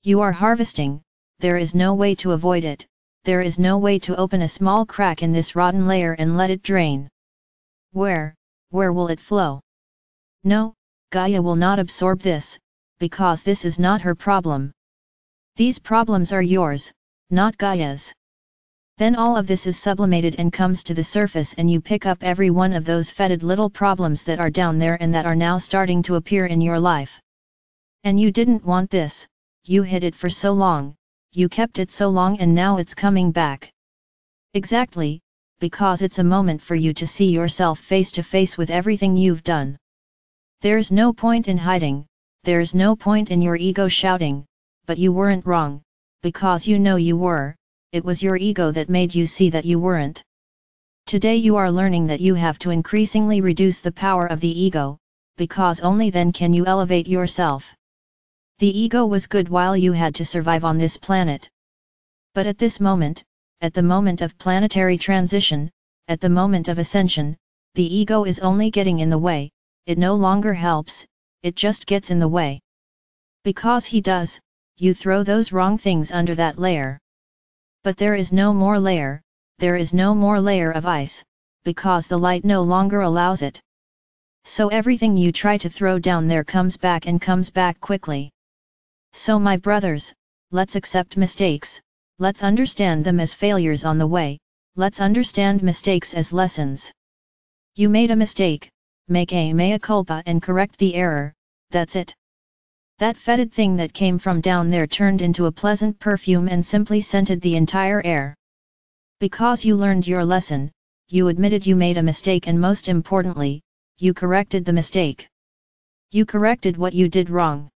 You are harvesting, there is no way to avoid it, there is no way to open a small crack in this rotten layer and let it drain. Where will it flow? No, Gaia will not absorb this, because this is not her problem. These problems are yours, not Gaia's. Then all of this is sublimated and comes to the surface, and you pick up every one of those fetid little problems that are down there and that are now starting to appear in your life. And you didn't want this, you hid it for so long, you kept it so long, and now it's coming back. Exactly, because it's a moment for you to see yourself face to face with everything you've done. There's no point in hiding, there's no point in your ego shouting, but you weren't wrong, because you know you were. It was your ego that made you see that you weren't. Today you are learning that you have to increasingly reduce the power of the ego, because only then can you elevate yourself. The ego was good while you had to survive on this planet. But at this moment, at the moment of planetary transition, at the moment of ascension, the ego is only getting in the way, it no longer helps, it just gets in the way. Because he does, you throw those wrong things under that layer. But there is no more layer, there is no more layer of ice, because the light no longer allows it. So everything you try to throw down there comes back, and comes back quickly. So my brothers, let's accept mistakes, let's understand them as failures on the way, let's understand mistakes as lessons. You made a mistake, make a mea culpa and correct the error, that's it. That fetid thing that came from down there turned into a pleasant perfume and simply scented the entire air. Because you learned your lesson, you admitted you made a mistake, and most importantly, you corrected the mistake. You corrected what you did wrong.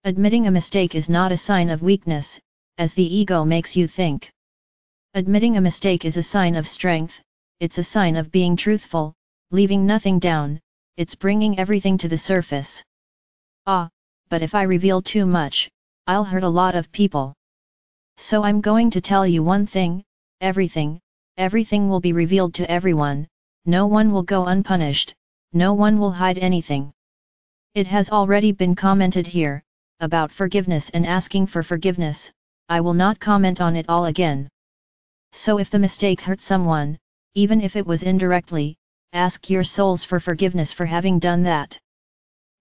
Admitting a mistake is not a sign of weakness, as the ego makes you think. Admitting a mistake is a sign of strength, it's a sign of being truthful, leaving nothing down, it's bringing everything to the surface. But if I reveal too much, I'll hurt a lot of people. So I'm going to tell you one thing, everything will be revealed to everyone, no one will go unpunished, no one will hide anything. It has already been commented here, about forgiveness and asking for forgiveness, I will not comment on it all again. So if the mistake hurt someone, even if it was indirectly, ask your souls for forgiveness for having done that.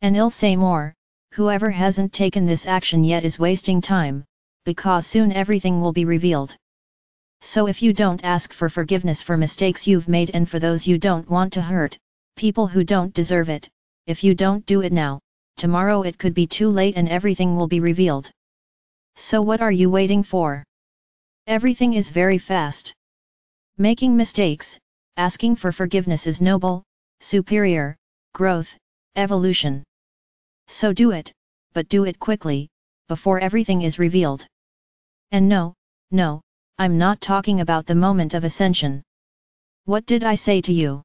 And I'll say more. Whoever hasn't taken this action yet is wasting time, because soon everything will be revealed. So if you don't ask for forgiveness for mistakes you've made and for those you don't want to hurt, people who don't deserve it, if you don't do it now, tomorrow it could be too late and everything will be revealed. So what are you waiting for? Everything is very fast. Making mistakes, asking for forgiveness is noble, superior, growth, evolution. So do it, but do it quickly, before everything is revealed. And no, I'm not talking about the moment of ascension. What did I say to you?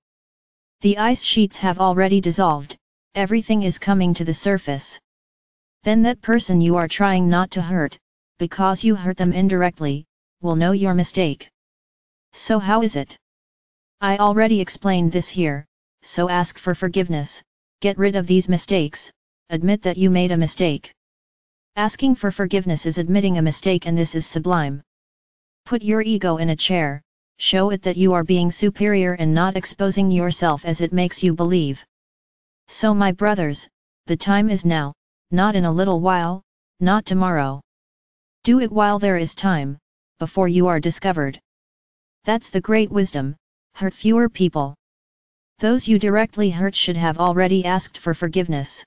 The ice sheets have already dissolved, everything is coming to the surface. Then that person you are trying not to hurt, because you hurt them indirectly, will know your mistake. So how is it? I already explained this here, so ask for forgiveness, get rid of these mistakes. Admit that you made a mistake. Asking for forgiveness is admitting a mistake, and this is sublime. Put your ego in a chair, show it that you are being superior and not exposing yourself as it makes you believe. So my brothers, the time is now, not in a little while, not tomorrow. Do it while there is time, before you are discovered. That's the great wisdom, hurt fewer people. Those you directly hurt should have already asked for forgiveness.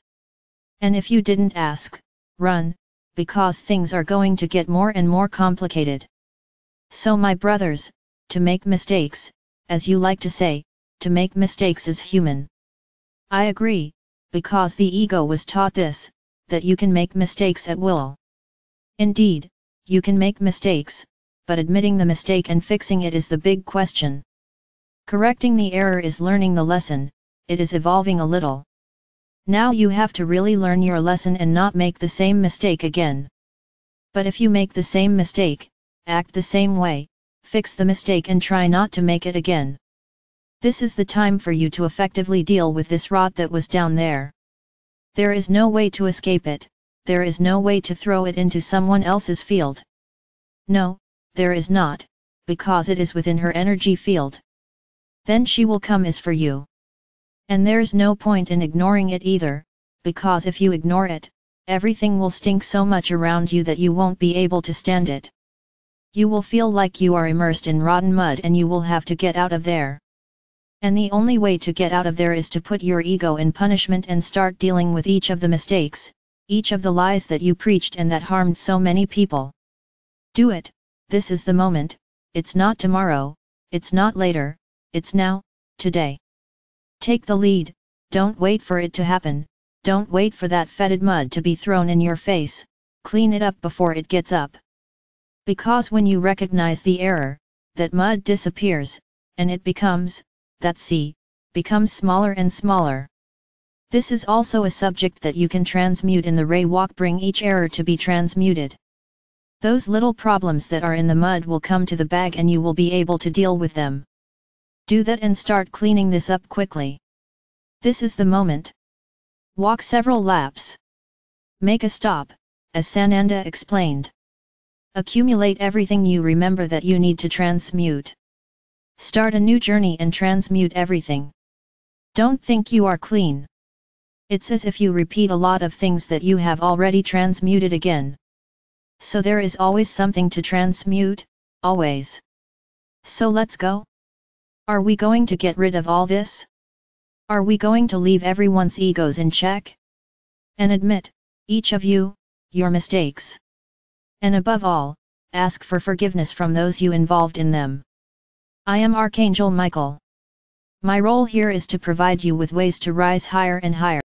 And if you didn't ask, run, because things are going to get more and more complicated. So my brothers, to make mistakes, as you like to say, to make mistakes is human. I agree, because the ego was taught this, that you can make mistakes at will. Indeed, you can make mistakes, but admitting the mistake and fixing it is the big question. Correcting the error is learning the lesson, it is evolving a little. Now you have to really learn your lesson and not make the same mistake again. But if you make the same mistake, act the same way, fix the mistake and try not to make it again. This is the time for you to effectively deal with this rot that was down there. There is no way to escape it, there is no way to throw it into someone else's field. No, there is not, because it is within her energy field. Then she will come is for you. And there's no point in ignoring it either, because if you ignore it, everything will stink so much around you that you won't be able to stand it. You will feel like you are immersed in rotten mud and you will have to get out of there. And the only way to get out of there is to put your ego in punishment and start dealing with each of the mistakes, each of the lies that you preached and that harmed so many people. Do it, this is the moment, it's not tomorrow, it's not later, it's now, today. Take the lead, don't wait for it to happen, don't wait for that fetid mud to be thrown in your face, clean it up before it gets up. Because when you recognize the error, that mud disappears, and it becomes, that sea, becomes smaller and smaller. This is also a subject that you can transmute in the Ray Walk. Bring each error to be transmuted. Those little problems that are in the mud will come to the bag and you will be able to deal with them. Do that and start cleaning this up quickly. This is the moment. Walk several laps. Make a stop, as Sananda explained. Accumulate everything you remember that you need to transmute. Start a new journey and transmute everything. Don't think you are clean. It's as if you repeat a lot of things that you have already transmuted again. So there is always something to transmute, always. So let's go. Are we going to get rid of all this? Are we going to leave everyone's egos in check? And admit, each of you, your mistakes. And above all, ask for forgiveness from those you involved in them. I am Archangel Michael. My role here is to provide you with ways to rise higher and higher.